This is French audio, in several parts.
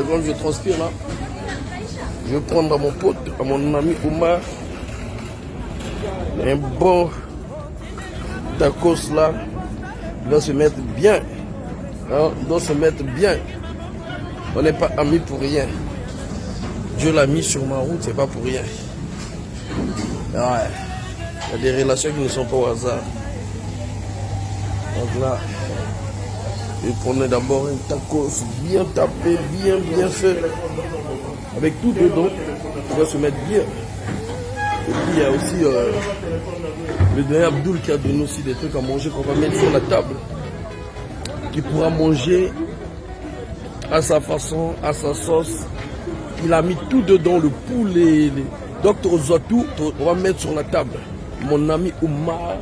comme je transpire là, je vais prendre à mon pote, à mon ami Omar, un bon tacos là. Il doit se mettre bien. Hein? Il doit se mettre bien. On n'est pas amis pour rien. Dieu l'a mis sur ma route, c'est pas pour rien. Ouais. Il y a des relations qui ne sont pas au hasard. Donc là, je prenais d'abord un tacos bien tapé, bien fait. Avec tout dedans, on va se mettre bien. Et puis il y a aussi le dernier Abdul qui a donné aussi des trucs à manger qu'on va mettre sur la table. Qui pourra manger à sa façon, à sa sauce. Il a mis tout dedans, le poulet, les Dr Zotou, on va mettre sur la table. Mon ami Omar,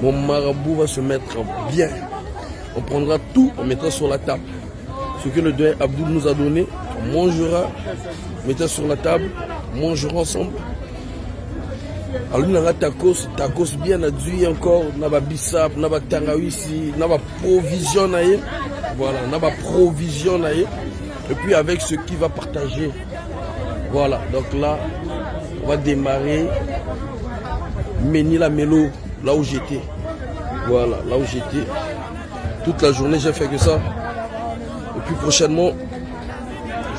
mon marabout va se mettre bien. On prendra tout, on mettra sur la table. Ce que le dernier Abdul nous a donné, on mangera, on mettra sur la table, on mangera ensemble. Alors lui, on a tacos bien adoué encore, on a bissap, on a tangawisi, on a provision, voilà, on a provision, et puis avec ce qui va partager. Voilà, donc là, on va démarrer Menila Melo, là où j'étais. Voilà, là où j'étais. Toute la journée, j'ai fait que ça. Et puis prochainement,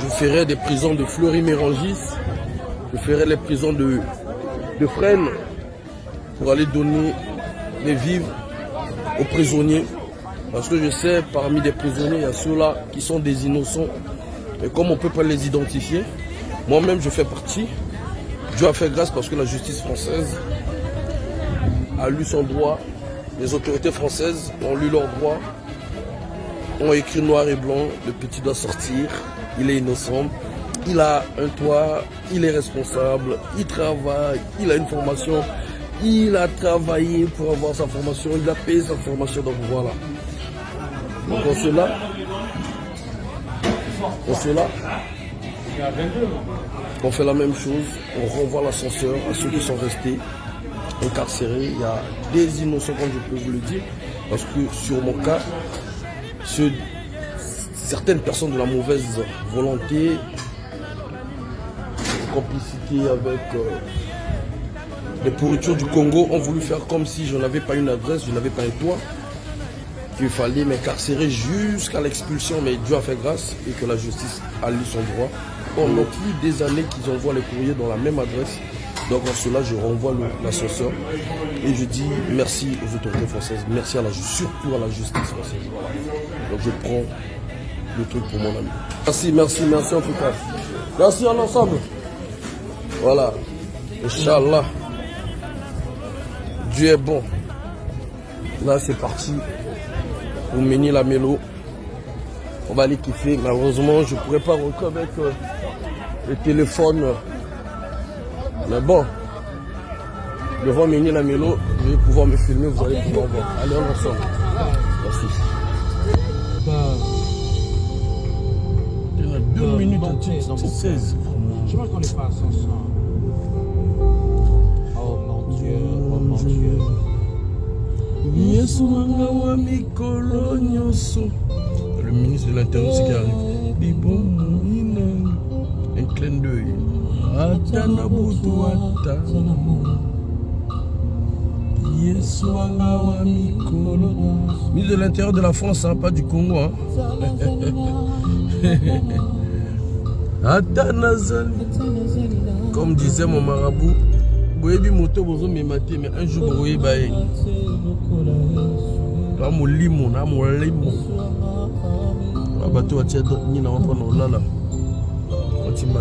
je ferai des prisons de Fleury-Mérangis. Je ferai les prisons de Fresnes pour aller donner des vivres aux prisonniers. Parce que je sais, parmi les prisonniers, il y a ceux-là qui sont des innocents. Et comme on ne peut pas les identifier, moi-même je fais partie. Dieu a fait grâce parce que la justice française a lu son droit. Les autorités françaises ont lu leur droit, ont écrit noir et blanc, le petit doit sortir, il est innocent, il a un toit, il est responsable, il travaille, il a une formation, il a travaillé pour avoir sa formation, il a payé sa formation, donc voilà. Donc en cela, on fait la même chose, on renvoie l'ascenseur à ceux qui sont restés incarcérés. Il y a des innocents, comme je peux vous le dire, parce que sur mon cas, certaines personnes de la mauvaise volonté, complicité avec les pourritures du Congo, ont voulu faire comme si je n'avais pas une adresse, je n'avais pas un toit, qu'il fallait m'incarcérer jusqu'à l'expulsion, mais Dieu a fait grâce et que la justice a lu son droit. Pendant plus des années qu'ils envoient les courriers dans la même adresse. Donc en cela, je renvoie l'ascenseur et je dis merci aux autorités françaises, merci à surtout à la justice française. Donc je prends le truc pour mon ami. Merci en tout cas. Merci en ensemble. Voilà. Inch'Allah. Dieu est bon. Là c'est parti pour Menila Melo. On va aller kiffer. Malheureusement, je ne pourrais pas rentrer avec le téléphone. Mais bon, devant Menila Melo, je vais pouvoir me filmer, vous allez pouvoir voir. Allez, on ensemble. Merci. Il y a 2 minutes à 16. Je vois qu'on n'est pas ensemble. Oh mon Dieu, oh mon Dieu. Le ministre de l'Intérieur, c'est qui arrive. Un clin d'œil. Ministre de l'Intérieur de la France, hein, pas du Congo. Hein. Comme disait mon marabout, mais un jour, vous voyez, bateau a tia ni na wapa na olala otimba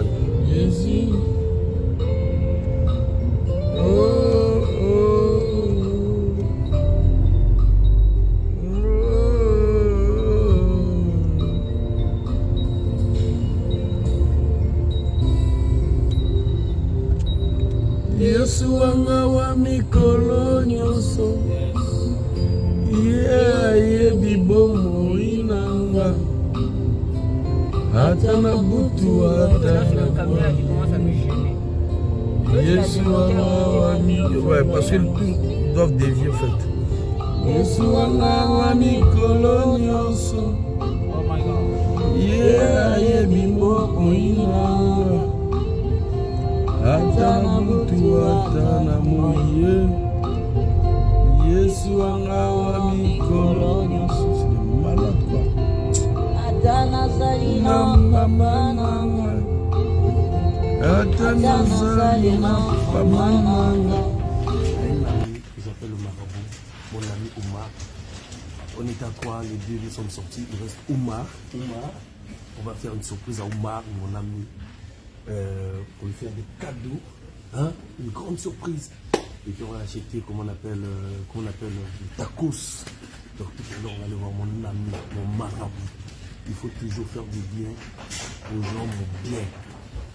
Yesu wanga wa mikolo nyonso ye bibomo inanga Atana butu atana Yesu wa mi ouais parce qu'ils doivent dévier en fait Yesu wa mi kolonioso yeah koinanga ata na butu ata na moye Yesu anga wa mikolo nyonso. C'est malade quoi. Ata nazali na mama nanga ata nazali na papa nanga. J'appelle le marabout, mon ami Oumar. On est à quoi? Les deux nous sommes sortis. Il reste Oumar. On va faire une surprise à Oumar, mon ami, pour lui faire des cadeaux. Hein? Une grande surprise. Et puis on va acheter, comment on appelle des tacos. Donc tout à l'heure, on va aller voir mon ami, mon marabout. Il faut toujours faire du bien aux gens, mon bien.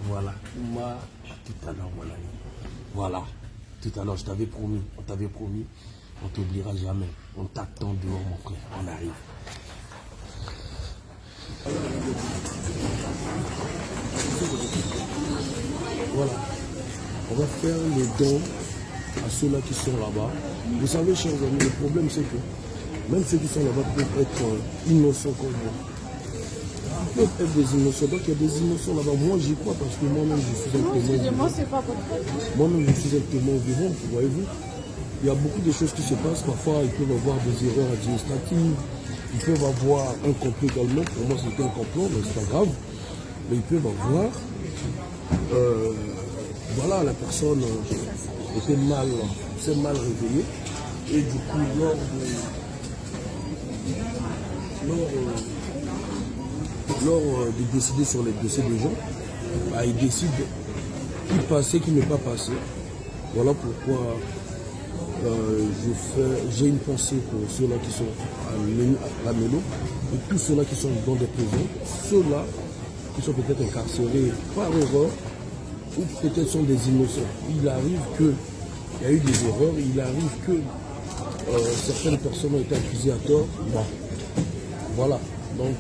Voilà. Oumar, tout à l'heure, mon ami. Voilà. Tout à l'heure, je t'avais promis, on t'avait promis, on t'oubliera jamais. On t'attend dehors, mon frère, on arrive. Voilà, on va faire les dons à ceux-là qui sont là-bas. Vous savez, chers amis, le problème c'est que même ceux qui sont là-bas peuvent être innocents comme vous. Ils peuvent être des innocents, donc il y a des innocents là-bas. Moi j'y crois parce que moi-même je suis un témoin. Excusez-moi, c'est pas votre problème. Moi-même je suis un témoin vivant, voyez-vous. Il y a beaucoup de choses qui se passent. Parfois ils peuvent avoir des erreurs administratives. Ils peuvent avoir un complot également. Pour moi c'était un complot, mais c'est pas grave. Mais ils peuvent avoir voilà, la personne était s'est mal réveillée et du coup lors de décider sur les dossiers des gens, bah, ils décident qui passer, qui ne pas passer. Voilà pourquoi j'ai une pensée pour ceux-là qui sont à la Mélo et tous ceux-là qui sont dans des prisons, ceux-là qui sont peut-être incarcérés par erreur ou peut-être sont des innocents. Il arrive qu'il y a eu des erreurs, il arrive que certaines personnes ont été accusées à tort. Bon. Voilà, donc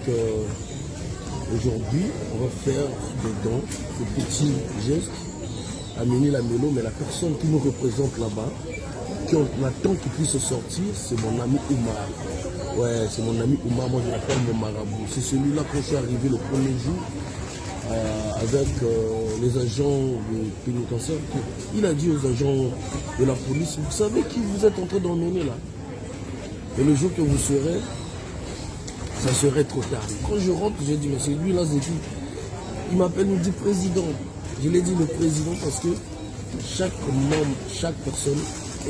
aujourd'hui on va faire des dons, des petits gestes à Ménil-la-Mélo, mais la personne qui nous représente là-bas, on attend qu'il puisse sortir, c'est mon ami Oumar. Ouais, c'est mon ami Oumar, moi je l'appelle mon marabout. C'est celui-là quand je suis arrivé le premier jour avec les agents pénitentiaires. Il a dit aux agents de la police, vous savez qui vous êtes en train d'emmener là? Et le jour que vous serez, ça serait trop tard. Quand je rentre, j'ai dit, mais c'est lui là, c'est qui? Il m'appelle, il me dit président. Je l'ai dit le président parce que chaque membre, chaque personne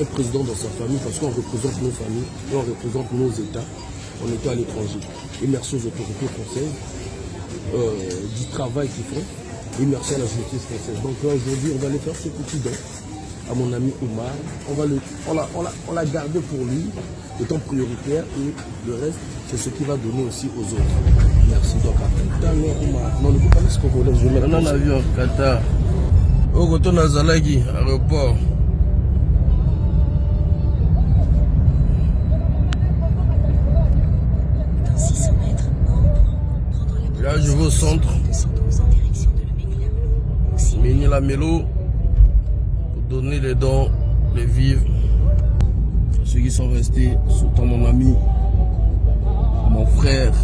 est président dans sa famille parce qu'on représente nos familles et on représente nos États. On était à l'étranger. Et merci aux autorités françaises du travail qu'ils font et merci à la justice française. Donc là aujourd'hui on va aller faire ce petit don à mon ami Oumar. On l'a gardé pour lui, le temps prioritaire et le reste c'est ce qu'il va donner aussi aux autres. Merci. Donc à tout à l'heure Oumar. Non, ne faut pas ce qu'on voulait. Je vais mettre un avion Qatar. Au retour à Zalagi, aéroport. Là, je vais au centre. Ménil-la-Mélo pour donner les dons, les vivres. Ceux qui sont restés, surtout mon ami, mon frère,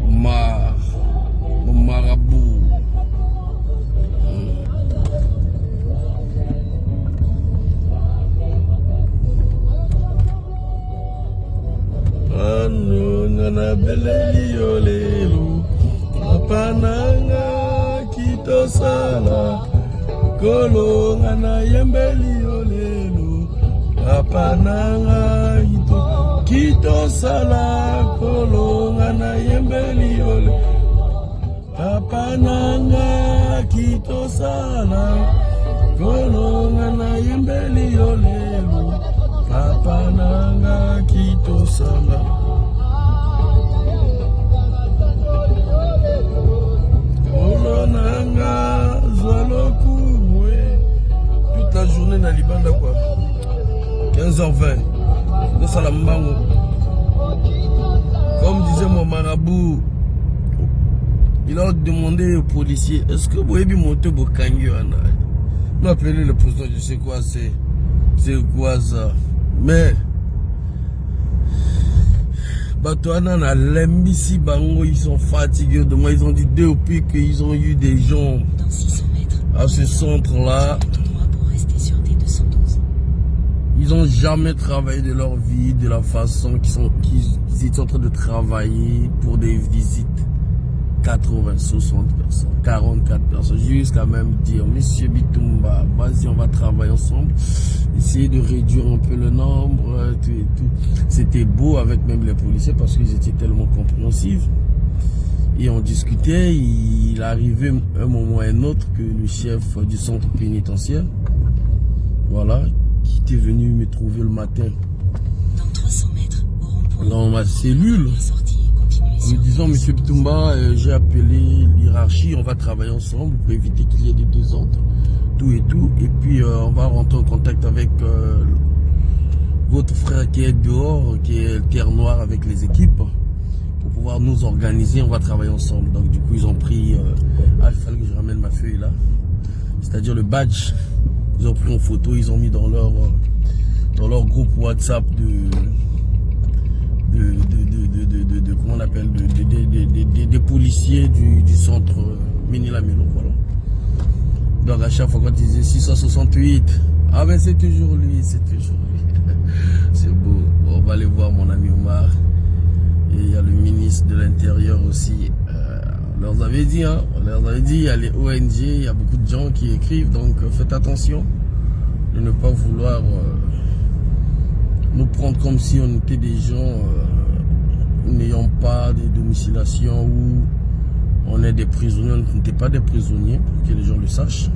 mon marabout. Nana beleli olelo apananga kitosala kolo ngana yembeli olelo apananga kitosala kolo ngana yembeli olelo apananga kitosala kolo ngana yembeli olelo apananga kitosala. Toute la journée dans Libanda quoi. 15h20. De Salambango. Comme disait mon marabout, il a demandé aux policiers, est-ce que vous avez monté Bokangi? Il m'a appelé le président, je sais quoi c'est quoi ça. Mais Batoana na Lembisi Bango, ils sont fatigués de moi. Ils ont dit depuis qu'ils ont eu des gens à ce centre-là. Ils n'ont jamais travaillé de leur vie de la façon qu'ils étaient en train de travailler pour des visites. 80, 60 personnes, 44 personnes, jusqu'à même dire, Monsieur Bitumba, vas-y, on va travailler ensemble, essayer de réduire un peu le nombre, tout et tout. C'était beau avec même les policiers parce qu'ils étaient tellement compréhensifs. Et on discutait, il arrivait un moment ou un autre que le chef du centre pénitentiaire, voilà, qui était venu me trouver le matin dans ma cellule, en me disant, Monsieur Bitumba, j'ai appelé l'hiérarchie, on va travailler ensemble pour éviter qu'il y ait des désordres, tout et tout. Et puis on va rentrer en contact avec votre frère qui est dehors, qui est terre noire avec les équipes, pour pouvoir nous organiser, on va travailler ensemble. Donc du coup ils ont pris, il fallait que je ramène ma feuille là, c'est-à-dire le badge. Ils ont pris en photo, ils ont mis dans leur groupe WhatsApp comment on appelle, des policiers du centre Ménila-Melo, voilà. Donc à chaque fois quand ils disaient 668, ah ben c'est toujours lui, c'est toujours lui. C'est beau. Bon, on va aller voir mon ami Omar. Et il y a le ministre de l'Intérieur aussi. On leur avait dit, hein, il y a les ONG, il y a beaucoup de gens qui écrivent, donc faites attention de ne pas vouloir nous prendre comme si on était des gens n'ayant pas de domiciliation ou on est des prisonniers. On n'était pas des prisonniers, pour que les gens le sachent.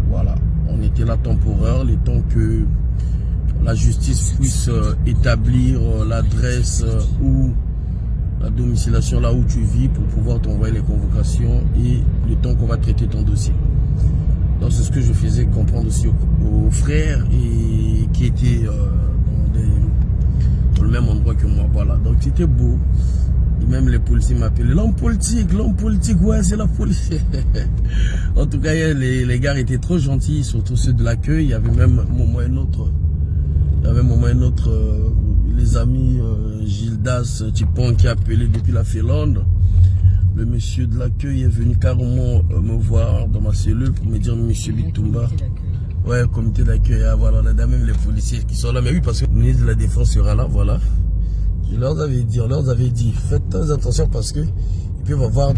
Voilà, on était là temporaire, le temps que la justice puisse établir l'adresse ou la domiciliation là où tu vis pour pouvoir t'envoyer les convocations et le temps qu'on va traiter ton dossier. Donc c'est ce que je faisais comprendre aussi aux frères et qui étaient dans le même endroit que moi. Voilà, donc c'était beau. Et même les policiers m'appelaient l'homme politique, ouais, c'est la police. En tout cas, les gars étaient trop gentils, surtout ceux de l'accueil. Il y avait même un moment et un autre, les amis Gildas Tipon qui appelait depuis la Finlande. Le monsieur de l'accueil est venu carrément me voir dans ma cellule pour me dire, Monsieur Bitumba. Ouais, comité d'accueil, voilà, on a même les policiers qui sont là. Mais oui, parce que le ministre de la Défense sera là, voilà. Je leur avais dit, faites très attention parce que ils peuvent avoir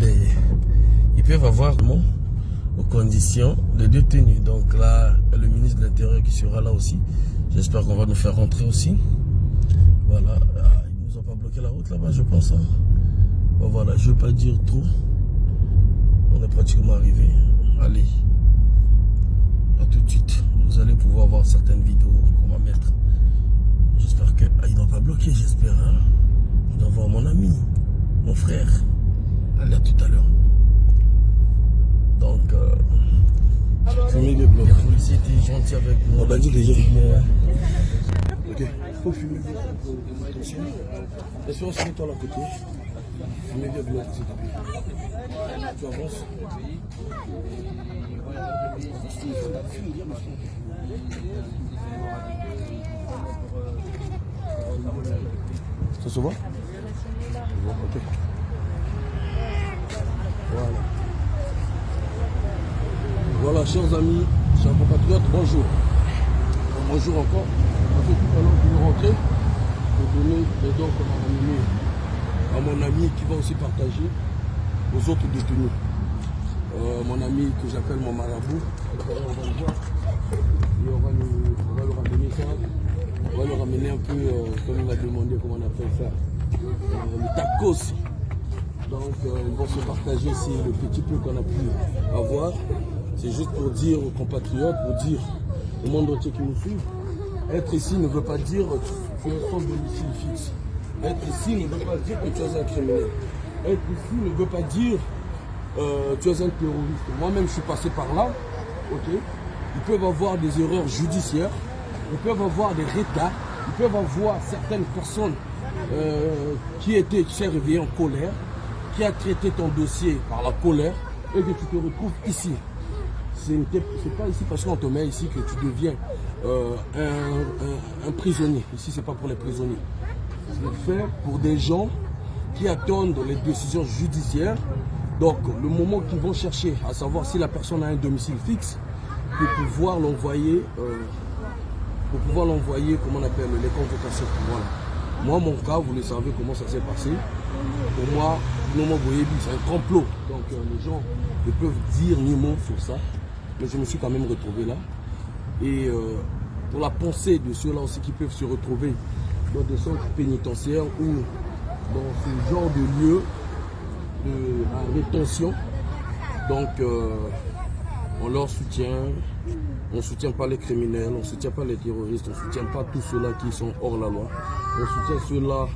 aux conditions de détenus. Donc là, le ministre de l'Intérieur qui sera là aussi. J'espère qu'on va nous faire rentrer aussi. Voilà, ils nous ont pas bloqué la route là-bas, je pense. Hein. Bon, voilà, je ne veux pas dire trop. On est pratiquement arrivé. Allez, à tout de suite. Vous allez pouvoir voir certaines vidéos qu'on va mettre. J'espère que... ils n'ont pas bloqué, j'espère. Hein. Je dois voir mon ami, mon frère. Allez, à tout à l'heure. Donc, fumer des blocs. Le policier était gentil avec moi. On va dire déjà. Ok, faut fumer. Attention. Laisse-moi se mettre à la côté. Fumer des blocs, s'il te plaît. Tu avances. Ça se voit? Ok. Voilà. Voilà, chers amis, chers compatriotes, bonjour. Bonjour encore. Parce que tout à l'heure, je vais rentrer pour donner les dons qu'on a ramenés à mon ami qui va aussi partager aux autres détenus. Mon ami que j'appelle mon marabout, on va le voir. Et on va le ramener ça. On va le ramener un peu, comme il m'a demandé comment on appelle ça, le tacos. Donc ils vont se partager ici le petit peu qu'on a pu avoir. C'est juste pour dire aux compatriotes, pour dire au monde entier qui nous suit, être ici ne veut pas dire que tu es sans domicile fixe. Être ici ne veut pas dire que tu es un criminel. Être ici ne veut pas dire tu es un terroriste. Moi-même, je suis passé par là. Okay. Ils peuvent avoir des erreurs judiciaires. Ils peuvent avoir des retards. Ils peuvent avoir certaines personnes qui s'est réveillé en colère, qui a traité ton dossier par la colère et que tu te retrouves ici. C'est pas ici parce qu'on te met ici que tu deviens un prisonnier. Ici, c'est pas pour les prisonniers. C'est fait pour des gens qui attendent les décisions judiciaires. Donc, le moment qu'ils vont chercher à savoir si la personne a un domicile fixe, pour pouvoir l'envoyer, comment on appelle, les convocations. Voilà. Moi, mon cas, vous le savez comment ça s'est passé. Pour moi, c'est un complot. Donc, les gens ne peuvent dire ni mot sur ça. Mais je me suis quand même retrouvé là. Et pour la pensée de ceux-là aussi qui peuvent se retrouver dans des centres pénitentiaires ou dans ce genre de lieu de rétention. Donc, on leur soutient. On ne soutient pas les criminels, on ne soutient pas les terroristes, on ne soutient pas tous ceux-là qui sont hors la loi. On soutient ceux-là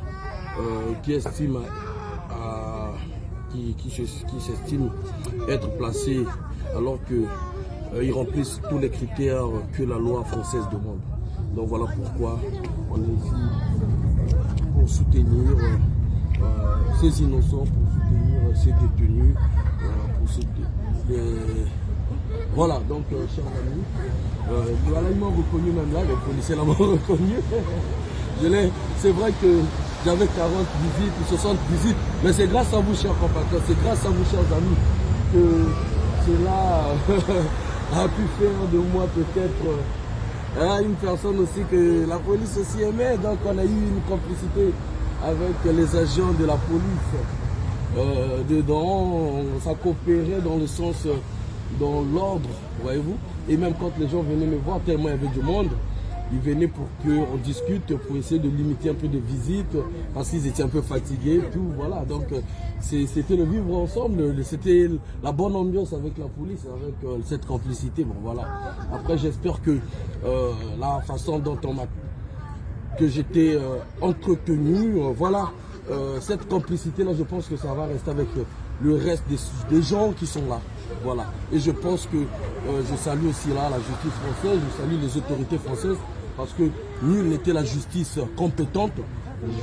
qui estiment qui s'estiment être placés alors qu'ils remplissent tous les critères que la loi française demande. Donc voilà pourquoi on est ici pour soutenir ces innocents, pour soutenir ces détenus, pour soutenir voilà, donc, chers amis, voilà, ils m'ont reconnu même là, les policiers m'ont reconnu. C'est vrai que j'avais 40 visites ou 60 visites, mais c'est grâce à vous, chers compatriotes, c'est grâce à vous, chers amis, que cela a pu faire de moi peut-être une personne aussi que la police aussi aimait. Donc, on a eu une complicité avec les agents de la police. Dedans, ça coopérait dans le sens... dans l'ordre, voyez-vous. Et même quand les gens venaient me voir, tellement il y avait du monde, ils venaient pour qu'on discute, pour essayer de limiter un peu de visites, parce qu'ils étaient un peu fatigués, tout, voilà. Donc, c'était le vivre ensemble, c'était la bonne ambiance avec la police, avec cette complicité, bon, voilà. Après, j'espère que la façon dont que j'étais entretenu, voilà, cette complicité-là, je pense que ça va rester avec le reste des gens qui sont là. Voilà. Et je pense que je salue aussi là la justice française, je salue les autorités françaises, parce que nul n'était la justice compétente.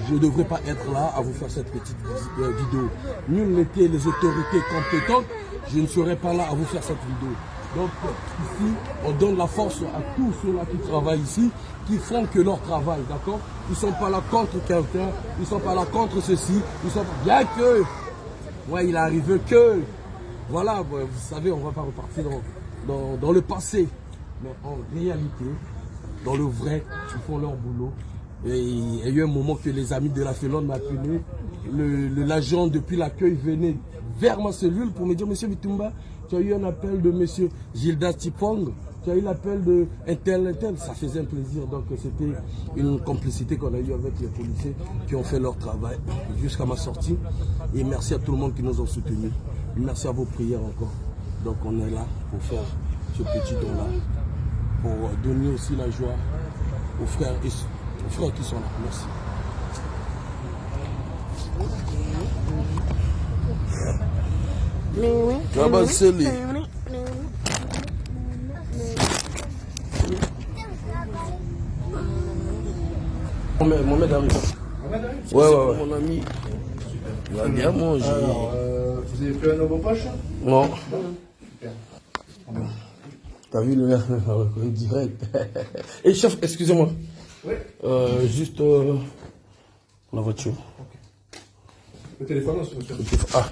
Je ne devrais pas être là à vous faire cette petite vidéo. Nul n'était les autorités compétentes, je ne serais pas là à vous faire cette vidéo. Donc ici, on donne la force à tous ceux-là qui travaillent ici, qui font que leur travail, d'accord? Ils ne sont pas là contre quelqu'un, ils ne sont pas là contre ceci, ils sont bien que, ouais, il est arrivé que, voilà, vous savez, on ne va pas repartir dans le passé, mais en réalité, dans le vrai, ils font leur boulot. Et il y a eu un moment que les amis de la Félonne m'appelaient, l'agent depuis l'accueil venait vers ma cellule pour me dire, monsieur Bitumba, tu as eu un appel de monsieur Gildas Tipong, tu as eu l'appel de un tel, ça faisait un plaisir. Donc c'était une complicité qu'on a eue avec les policiers qui ont fait leur travail jusqu'à ma sortie. Et merci à tout le monde qui nous a soutenus. Merci à vos prières encore. Donc on est là pour faire ce petit don-là, pour donner aussi la joie aux frères qui sont là. Merci. Mohamed arrive. Ouais, mon ami. Il va bien manger. Vous avez fait un nouveau poche? Non. T'as vu le reconnu direct. Et chef, excusez-moi. Oui. Juste la voiture. Le téléphone, monsieur. Ah.